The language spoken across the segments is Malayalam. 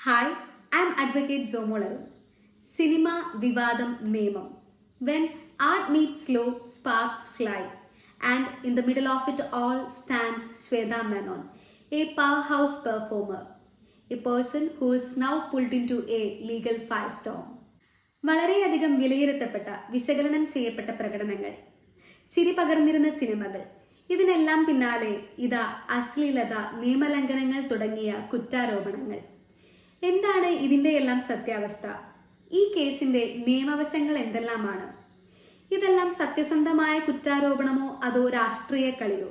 Hi, I'm Advocate Jomolaru. Cinema Vivadam Nemam. When art meets law, sparks fly. And in the middle of it all stands Shweta Menon, a powerhouse performer. A person who is now pulled into a legal firestorm. വളരെയധികം വിലയിരുത്തപ്പെട്ട വിശകലനം ചെയ്യപ്പെട്ട പ്രകടനങ്ങൾ, ചിരി പകർന്നിരുന്ന സിനിമകൾ, ഇതിനെല്ലാം പിന്നാലെ ഇതാ അശ്ലീലത, നിയമലംഘനങ്ങൾ തുടങ്ങിയ കുറ്റാരോപണങ്ങൾ. എന്താണ് ഇതിൻ്റെയെല്ലാം സത്യാവസ്ഥ? ഈ കേസിന്റെ നിയമവശങ്ങൾ എന്തെല്ലാമാണ്? ഇതെല്ലാം സത്യസന്ധമായ കുറ്റാരോപണമോ അതോ രാഷ്ട്രീയ കളിയോ?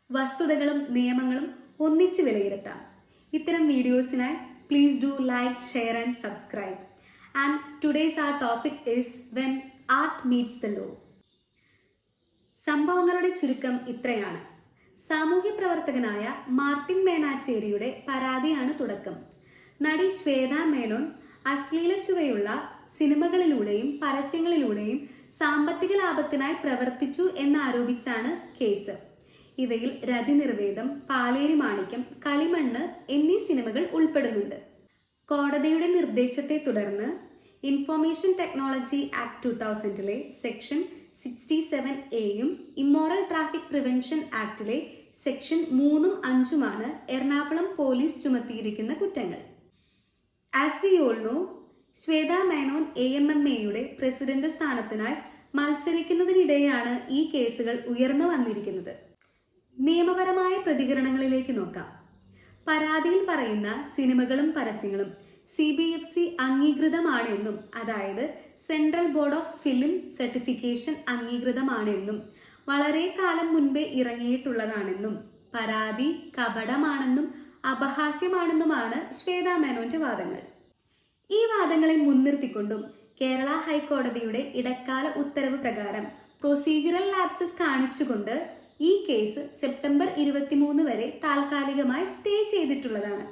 വസ്തുതകളും നിയമങ്ങളും ഒന്നിച്ച് വിലയിരുത്താം. ഇത്തരം വീഡിയോസിനായി please do like, share and subscribe. And today's our topic is when art meets the law. സംഭവങ്ങളുടെ ചുരുക്കം ഇത്രയാണ്. സാമൂഹ്യ പ്രവർത്തകനായ മാർട്ടിൻ മേനാച്ചേരിയുടെ പരാതിയാണ് തുടക്കം. നടി ശ്വേത മേനോൻ അശ്ലീല ചുവയുള്ള സിനിമകളിലൂടെയും പരസ്യങ്ങളിലൂടെയും സാമ്പത്തിക ലാഭത്തിനായി പ്രവർത്തിച്ചു എന്നാരോപിച്ചാണ് കേസ്. ഇവയിൽ രതിനിർവേദം, പാലേരി മാണിക്യം, കളിമണ്ണ് എന്നീ സിനിമകൾ ഉൾപ്പെടുന്നുണ്ട്. കോടതിയുടെ നിർദ്ദേശത്തെ തുടർന്ന് information technology act 2000 section 67A immoral traffic prevention ആക്ടിലെ സെക്ഷൻ 3ഉം 5ഉമാണ് എറണാകുളം പോലീസ് ചുമത്തിയിരിക്കുന്ന കുറ്റങ്ങൾ. As we all know, Shweta Menon AMMAയുടെ പ്രസിഡന്റ് സ്ഥാനത്തിനായി മത്സരിക്കുന്നതിനിടെയാണ് ഈ കേസുകൾ ഉയർന്നു വന്നിരിക്കുന്നത്. നിയമപരമായ പ്രതികരണങ്ങളിലേക്ക് നോക്കാം. പരാതിയിൽ പറയുന്ന സിനിമകളും പരസ്യങ്ങളും CBFC അംഗീകൃതമാണെന്നും, അതായത് central board of film certification അംഗീകൃതമാണെന്നും, വളരെ കാലം മുൻപേ ഇറങ്ങിയിട്ടുള്ളതാണെന്നും, പരാതി കപടമാണെന്നും അപഹാസ്യമാണെന്നുമാണ് ശ്വേത മേനോന്റെ വാദങ്ങൾ. ഈ വാദങ്ങളെ മുൻനിർത്തിക്കൊണ്ടും കേരള ഹൈക്കോടതിയുടെ ഇടക്കാല ഉത്തരവ് പ്രകാരം പ്രൊസീജിയറൽ ലാപ്സസ് കാണിച്ചുകൊണ്ട് ഈ കേസ് സെപ്റ്റംബർ 23 വരെ താൽക്കാലികമായി സ്റ്റേ ചെയ്തിട്ടുള്ളതാണ്.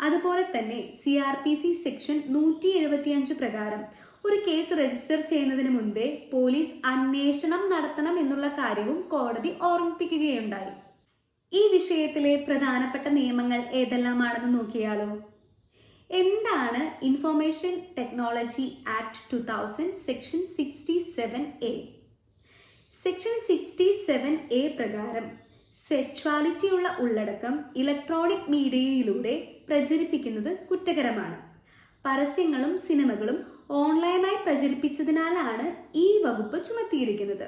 അതുപോലെ തന്നെ CRPC സെക്ഷൻ 175 പ്രകാരം ഒരു കേസ് രജിസ്റ്റർ ചെയ്യുന്നതിന് മുൻപേ പോലീസ് അന്വേഷണം നടത്തണം എന്നുള്ള കാര്യവും കോടതി ഓർമ്മിപ്പിക്കുകയുണ്ടായി. ഈ വിഷയത്തിലെ പ്രധാനപ്പെട്ട നിയമങ്ങൾ ഏതെല്ലാമാണെന്ന് നോക്കിയാലോ? എന്താണ് information technology act 2000 section 67A? Section 67A പ്രകാരം സെക്ഷ്വാലിറ്റിയുള്ള ഉള്ളടക്കം ഇലക്ട്രോണിക് മീഡിയയിലൂടെ പ്രചരിപ്പിക്കുന്നത് കുറ്റകരമാണ്. പരസ്യങ്ങളും സിനിമകളും ഓൺലൈനായി പ്രചരിപ്പിച്ചതിനാലാണ് ഈ വകുപ്പ് ചുമത്തിയിരിക്കുന്നത്.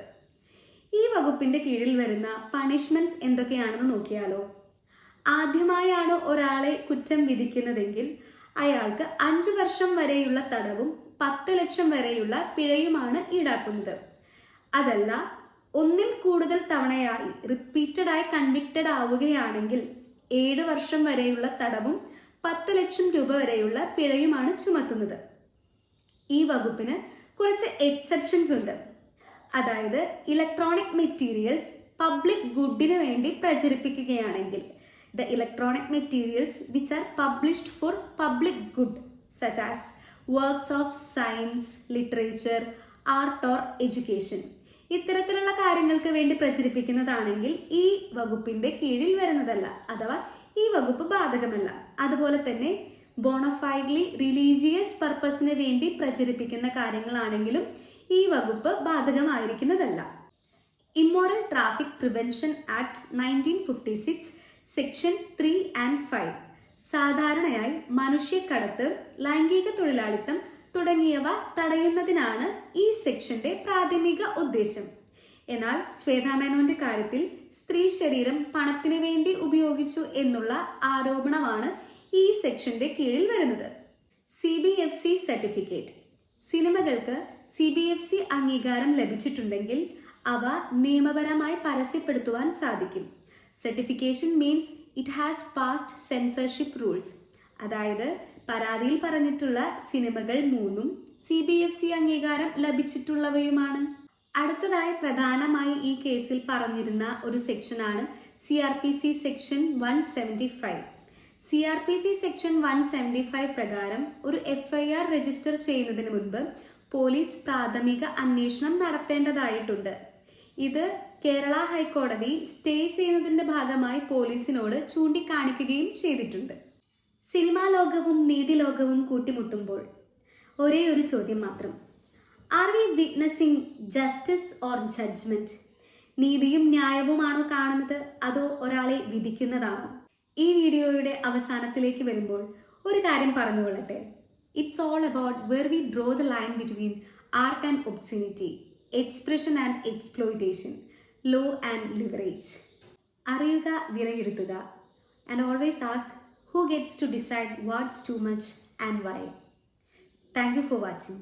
ഈ വകുപ്പിന്റെ കീഴിൽ വരുന്ന പണിഷ്മെന്റ്സ് എന്തൊക്കെയാണെന്ന് നോക്കിയാലോ? ആദ്യമായാണ് ഒരാളെ കുറ്റം വിധിക്കുന്നതെങ്കിൽ അയാൾക്ക് 5 വർഷം വരെയുള്ള തടവും 10 ലക്ഷം വരെയുള്ള പിഴയുമാണ് ഈടാക്കുന്നത്. അതല്ല, ഒന്നിൽ കൂടുതൽ തവണയായി റിപ്പീറ്റഡായി കൺവിക്റ്റഡ് ആവുകയാണെങ്കിൽ 7 വർഷം വരെയുള്ള തടവും 10 ലക്ഷം രൂപ വരെയുള്ള പിഴയുമാണ് ചുമത്തുന്നത്. ഈ വകുപ്പിന് കുറച്ച് എക്സെപ്ഷൻസ് ഉണ്ട്. അതായത്, ഇലക്ട്രോണിക് മെറ്റീരിയൽസ് പബ്ലിക് ഗുഡിന് വേണ്ടി പ്രചരിപ്പിക്കുകയാണെങ്കിൽ, the electronic materials which are published for public good such as works of science, literature, art or education, ഇത്തരത്തിലുള്ള കാര്യങ്ങൾക്ക് വേണ്ടി പ്രചരിപ്പിക്കുന്നതാണെങ്കിൽ ഈ വകുപ്പിന്റെ കീഴിൽ വരുന്നതല്ല, അഥവാ ഈ വകുപ്പ് ബാധകമല്ല. അതുപോലെ തന്നെ ബോണഫൈഡ്ലി റിലീജിയസ് പർപ്പസിന് വേണ്ടി പ്രചരിപ്പിക്കുന്ന കാര്യങ്ങളാണെങ്കിലും ഈ വകുപ്പ് ബാധകമായിരിക്കുന്നതല്ല. Immoral traffic prevention act 1956 section 3 and 5 സാധാരണയായി മനുഷ്യക്കടത്ത്, ലൈംഗിക തൊഴിലാളിത്തം തുടങ്ങിയവ തടയുന്നതിനാണ് ഈ സെക്ഷന്റെ പ്രാഥമിക ഉദ്ദേശം. എന്നാൽ ശ്വേത മേനോന്റെ കാര്യത്തിൽ സ്ത്രീ ശരീരം പണത്തിന് വേണ്ടി ഉപയോഗിച്ചു എന്നുള്ള ആരോപണമാണ് ഈ സെക്ഷന്റെ കീഴിൽ വരുന്നത്. CBFC certificate. സിനിമകൾക്ക് CBFC അംഗീകാരം ലഭിച്ചിട്ടുണ്ടെങ്കിൽ അവ നിയമപരമായി പരസ്യപ്പെടുത്തുവാൻ സാധിക്കും. Certification means it has passed censorship rules. അതായത്, പരാതിയിൽ പറഞ്ഞിട്ടുള്ള സിനിമകൾ 3ഉം CBFC അംഗീകാരം ലഭിച്ചിട്ടുള്ളവയുമാണ്. അടുത്തതായി പ്രധാനമായി ഈ കേസിൽ പറഞ്ഞിരുന്ന ഒരു സെക്ഷനാണ് CRPC സെക്ഷൻ 175. CRPC സെക്ഷൻ 175 പ്രകാരം ഒരു FIR രജിസ്റ്റർ ചെയ്യുന്നതിന് മുൻപ് പോലീസ് പ്രാഥമിക അന്വേഷണം നടത്തേണ്ടതായിട്ടുണ്ട്. ഇത് കേരള ഹൈക്കോടതി സ്റ്റേ ചെയ്യുന്നതിന്റെ ഭാഗമായി പോലീസിനോട് ചൂണ്ടിക്കാണിക്കുകയും ചെയ്തിട്ടുണ്ട്. സിനിമാ ലോകവും നീതി ലോകവും കൂട്ടിമുട്ടുമ്പോൾ ഒരേ ഒരു ചോദ്യം മാത്രം. Are we witnessing justice or judgment? നീതിയും ന്യായവുമാണോ കാണുന്നത്, അതോ ഒരാളെ വിധിക്കുന്നതാണോ? ഈ വീഡിയോയുടെ അവസാനത്തിലേക്ക് വരുമ്പോൾ ഒരു കാര്യം പറഞ്ഞുകൊള്ളട്ടെ. It's all about where we draw the line between art and obscenity, expression and exploitation, law and leverage. അറിയുക, വിലയിരുത്തുക, and always ask who gets to decide what's too much and why. Thank you for watching.